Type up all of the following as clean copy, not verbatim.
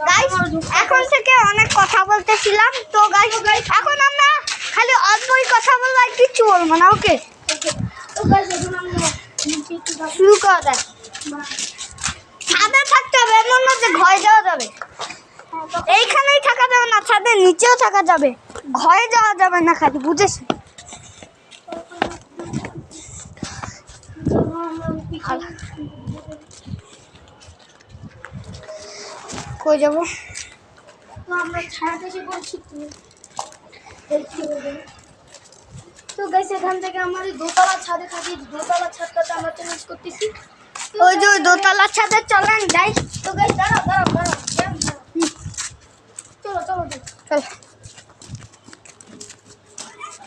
guys এখন থেকে অনেক কথা বলতেছিলাম তো গাইস এখন আমরা খালি অল্পই কথা বলবো আর কিছু বলবো না ওকে তো গাইস এখন আমরা শুরু করা যাক ছাদে থাকতে হবে এমন না যে ঘরে যাওয়া যাবে এইখানেই থাকা যাবে না ছাদের নিচেও থাকা যাবে ঘরে যাওয়া যাবে না খালি বুঝেছ কই যাবো তো আমরা ছায়াতে এসে বলছি তো গাইস এখান থেকে আমাদের দোতলা ছাদে থাকি দোতলা ছাদটাতে আমরা চেঞ্জ করতেছি ওই যে ওই দোতলার ছাদে চলেন যাই তো গাইস দাঁড়াও চলো চলো চল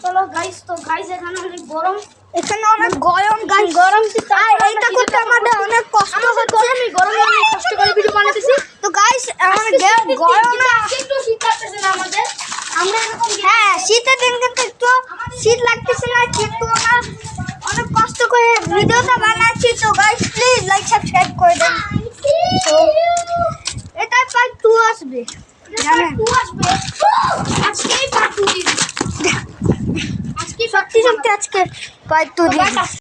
চলো গাইস তো গাইস এখানে অনেক গরম এখানে অনেক গরম গান গরম আর এইটা করতে আমাদের অনেক কষ্ট হচ্ছে গরমে অনেক কষ্ট করে ভিডিও বানাতেছি তো গাইস আমাদের গরম না একটু শীত লাগতেছে না আমাদের আমরা এরকম হ্যাঁ শীতের দিন কিন্তু একটু শীত লাগতেছে না কিন্তু আমরা অনেক কষ্ট করে ভিডিওটা বানাচ্ছি তো গাইস প্লিজ লাইক সাবস্ক্রাইব করে দেন তো এটা পার্ট 2 আসবে জানেন আসবে আজকেই পার্ট 2 আজকে সত্যি সত্যি আজকে পার্ট 2 দিই